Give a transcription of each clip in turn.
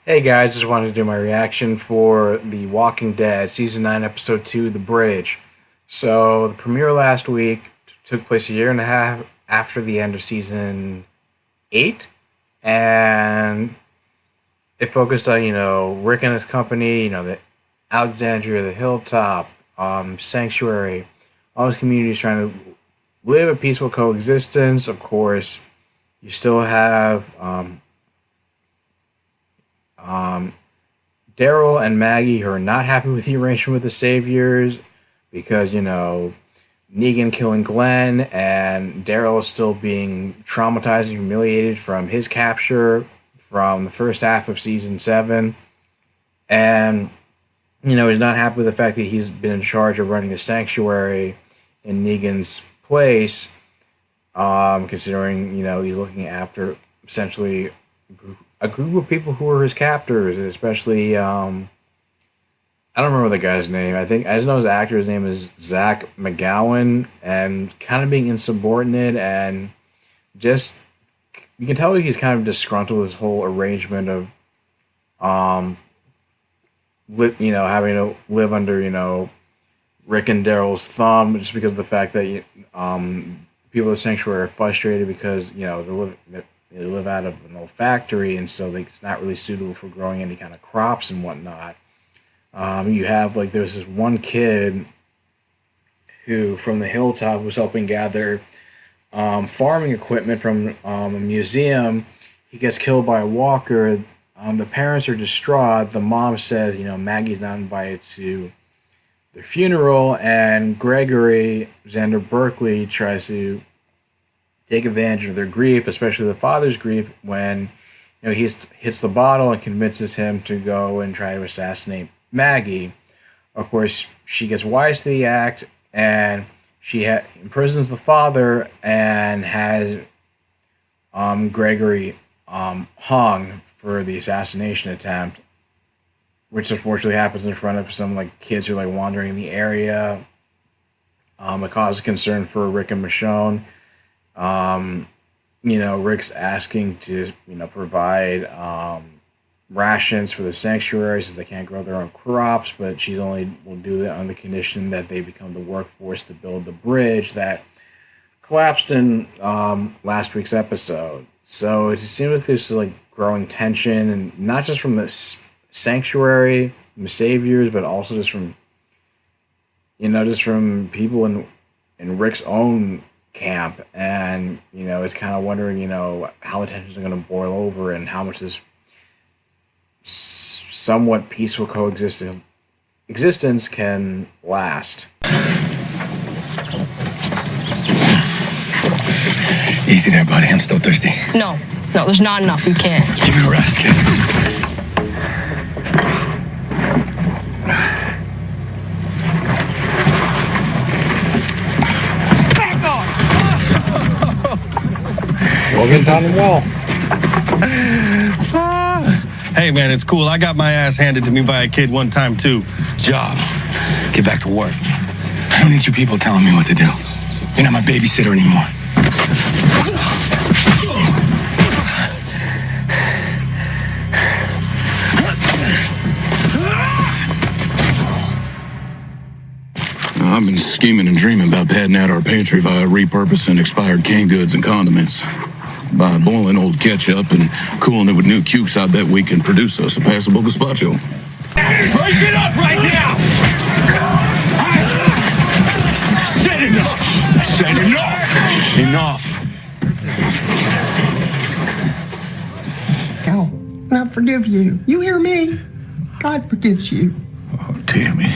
Hey guys, just wanted to do my reaction for The Walking Dead Season 9, Episode 2, The Bridge. So, the premiere last week took place a year and a half after the end of Season 8, and it focused on, Rick and his company, the Alexandria, the Hilltop, Sanctuary, all those communities trying to live a peaceful coexistence. Of course, you still have um, Daryl and Maggie who are not happy with the arrangement with the Saviors because, Negan killing Glenn and Daryl is still being traumatized and humiliated from his capture from the first half of season 7. And, he's not happy with the fact that he's been in charge of running the sanctuary in Negan's place, considering, he's looking after essentially a group of people who were his captors, especially I don't remember the guy's name. I just know his actor's name is Zach McGowan, and kind of being insubordinate and just you can tell he's kind of disgruntled with this whole arrangement of um having to live under Rick and Daryl's thumb just because of the fact that people of the sanctuary are frustrated because they live out of an old factory, and so it's not really suitable for growing any kind of crops and whatnot. You have there's this one kid who from the hilltop was helping gather farming equipment from a museum. He gets killed by a walker. The parents are distraught. The mom says, Maggie's not invited to their funeral, and Gregory Xander Berkeley tries to take advantage of their grief, especially the father's grief, when he hits the bottle and convinces him to go and try to assassinate Maggie. Of course, she gets wise to the act, and she imprisons the father and has Gregory hung for the assassination attempt, which unfortunately happens in front of some kids who are wandering in the area. It causes concern for Rick and Michonne. Rick's asking to provide rations for the sanctuary since they can't grow their own crops, but she only will do that on the condition that they become the workforce to build the bridge that collapsed in last week's episode. So it just seems like there's growing tension, and not just from the sanctuary, the saviors, but also just from people in Rick's own camp, and it's kind of wondering how the tensions are going to boil over and how much this somewhat peaceful existence can last. Easy there, buddy. I'm still thirsty. No, there's not enough. You can't. Give me a rest, kid. Back off! We'll get down the wall. Hey, man, it's cool. I got my ass handed to me by a kid one time, too. Job. Get back to work. I don't need you people telling me what to do. You're not my babysitter anymore. I've been scheming and dreaming about padding out our pantry via repurposing expired canned goods and condiments. By boiling old ketchup and cooling it with new cukes, I bet we can produce us a passable gazpacho. Break it up right now! Said enough! Said enough! Enough. No, and I forgive you. You hear me? God forgives you. Oh, Tammy,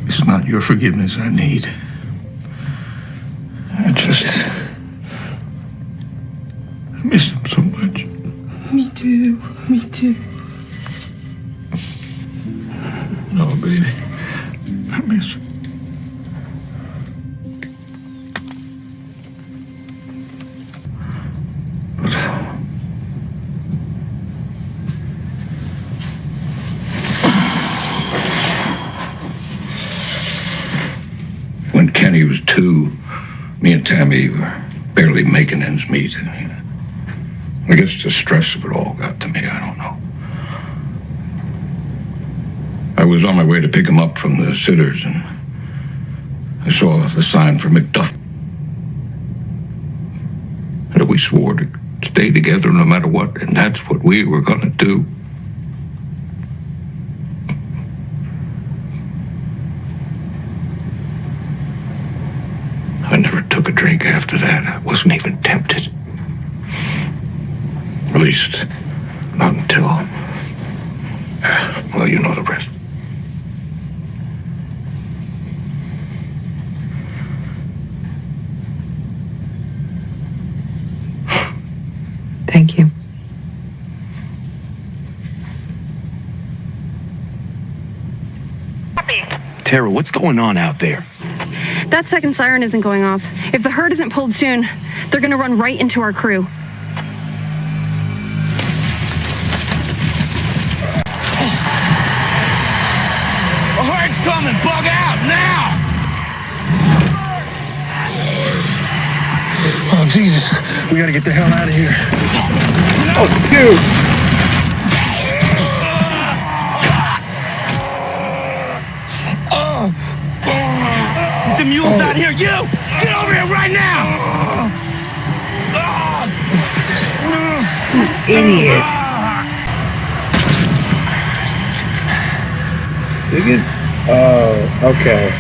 it's not your forgiveness I need. I miss him so much. Me too. Me too. No, baby, I miss him. When Kenny was 2, me and Tammy were barely making ends meet. I guess the stress of it all got to me. I don't know. I was on my way to pick him up from the sitters, and I saw the sign for McDuff. And we swore to stay together no matter what, and that's what we were gonna do. I never took a drink after that. I wasn't even tempted. At least, not until... well, you know the rest. Thank you. Tara, what's going on out there? That second siren isn't going off. If the herd isn't pulled soon, they're gonna run right into our crew. The herd's coming! Bug out, now! Oh, Jesus. We gotta get the hell out of here. Oh, dude. Get the mules out here, you! Get over here right now! Idiot. You can... Oh, okay.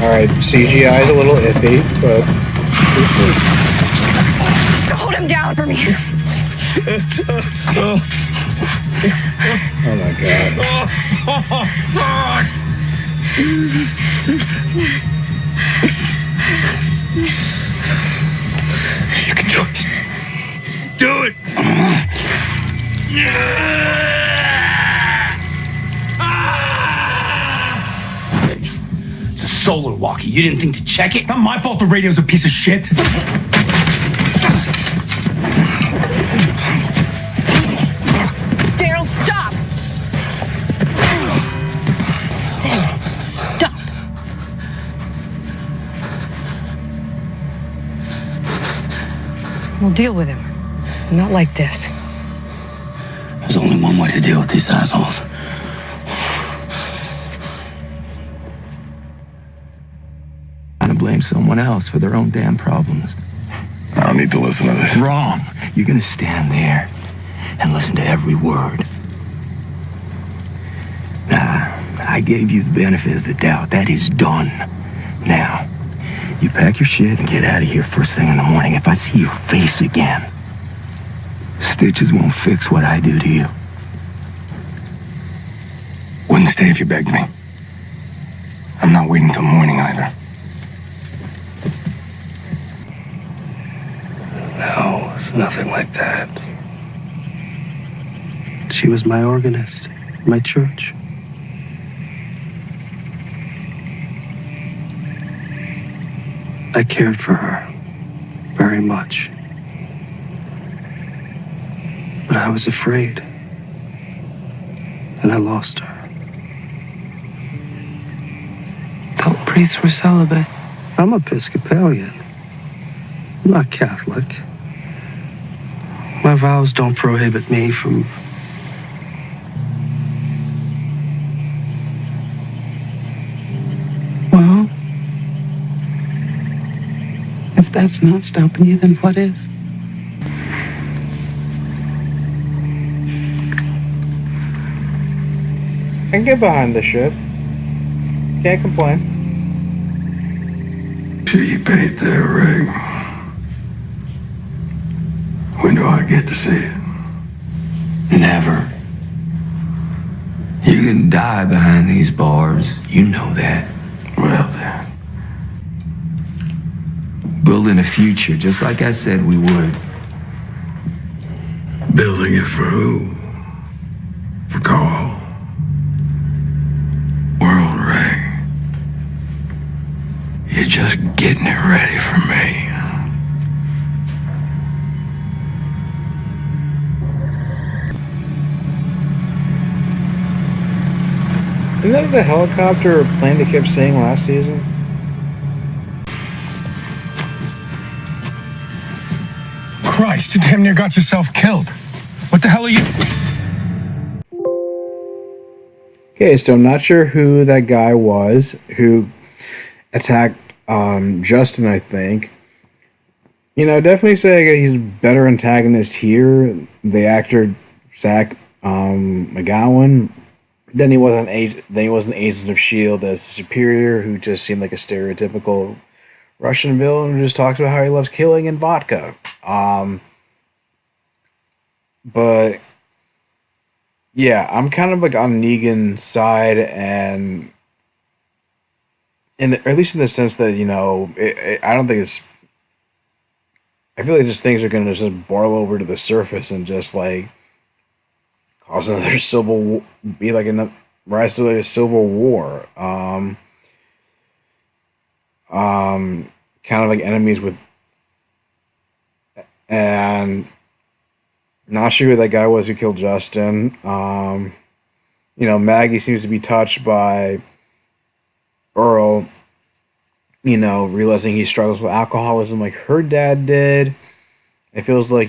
Alright, CGI is a little iffy, but it's Hold him down for me. oh my god. You can do it. Do it! It's a solar walkie. You didn't think to check it? Not my fault the radio's a piece of shit. Daryl, stop! Sam, stop. We'll deal with him. Not like this. There's only one way to deal with these assholes. Trying to blame someone else for their own damn problems. I don't need to listen to this. Wrong. You're gonna stand there and listen to every word. Nah, I gave you the benefit of the doubt. That is done. Now, you pack your shit and get out of here first thing in the morning. If I see your face again, stitches won't fix what I do to you. Wouldn't stay if you begged me. I'm not waiting till morning either. No, it's nothing like that. She was my organist, my church. I cared for her very much. But I was afraid. And I lost her. Thought priests were celibate. I'm Episcopalian. I'm not Catholic. My vows don't prohibit me from... Well, if that's not stopping you, then what is? I can get behind this shit. Can't complain. She paid that ring. When do I get to see it? Never. You can die behind these bars. You know that. Well then. Building a future, just like I said we would. Building it for who? For Carl? World Ray. You're just getting it ready for me. Isn't that the helicopter or plane they kept saying last season? Christ, you damn near got yourself killed. What the hell are you? Okay, so I'm not sure who that guy was who attacked Justin, I think. You know, definitely say he's a better antagonist here. The actor Zach McGowan. Then he was an agent of Shield as Superior, who just seemed like a stereotypical Russian villain who just talks about how he loves killing and vodka. But yeah, I'm kind of like on Negan's side, and or at least in the sense that I don't think it's. I feel like just things are going to just boil over to the surface and just like cause another be like a rise to like a civil war. Kind of like enemies with, and not sure who that guy was who killed Justin. Maggie seems to be touched by Earl, realizing he struggles with alcoholism like her dad did. It feels like,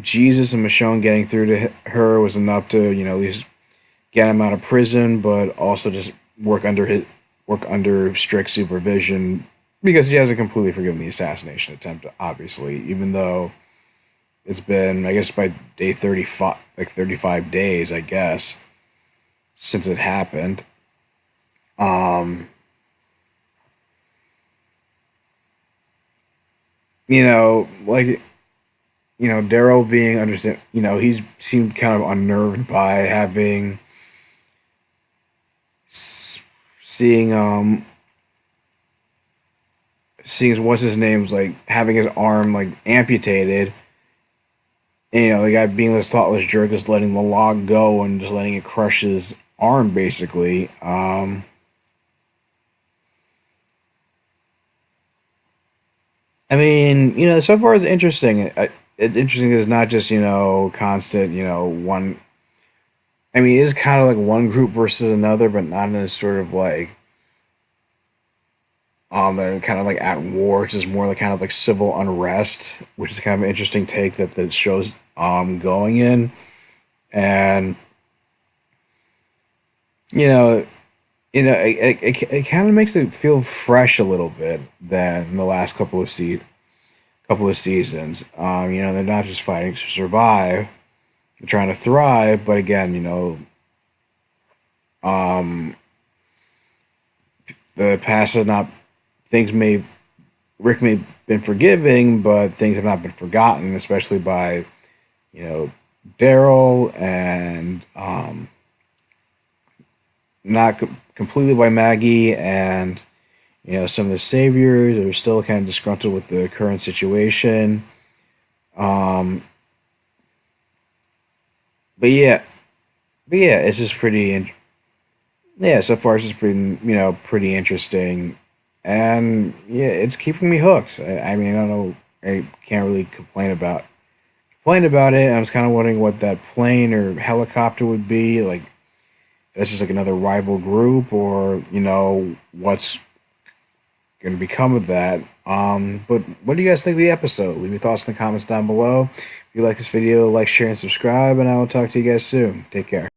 Jesus and Michonne getting through to her was enough to, at least get him out of prison, but also just work under strict supervision, because he hasn't completely forgiven the assassination attempt, obviously, even though it's been, I guess, by day 35, like 35 days, I guess, since it happened. Daryl being he seemed kind of unnerved by having seeing what's his name's like having his arm like amputated. And, the guy being this thoughtless jerk is letting the log go and just letting it crush his arm, basically. I mean, so far it's interesting. It's interesting is not just, constant, one. I mean, it is kind of like one group versus another, but not in a sort of like, they're kind of like at war. It's just more like kind of like civil unrest, which is kind of an interesting take that the show's going in. And, it kind of makes it feel fresh a little bit than the last couple of seasons. They're not just fighting to survive; they're trying to thrive. But again, the past has not. Rick may have been forgiving, but things have not been forgotten, especially by, Daryl, and not completely by Maggie, and some of the saviors are still kind of disgruntled with the current situation. But yeah, it's just pretty. So far it's just pretty interesting, and yeah, it's keeping me hooked. I mean, I don't know, I can't really complain about it. I was kind of wondering what that plane or helicopter would be like. That's just like another rival group, or what's going to become of that. But what do you guys think of the episode? Leave your thoughts in the comments down below. If you like this video, like, share, and subscribe, and I will talk to you guys soon. Take care.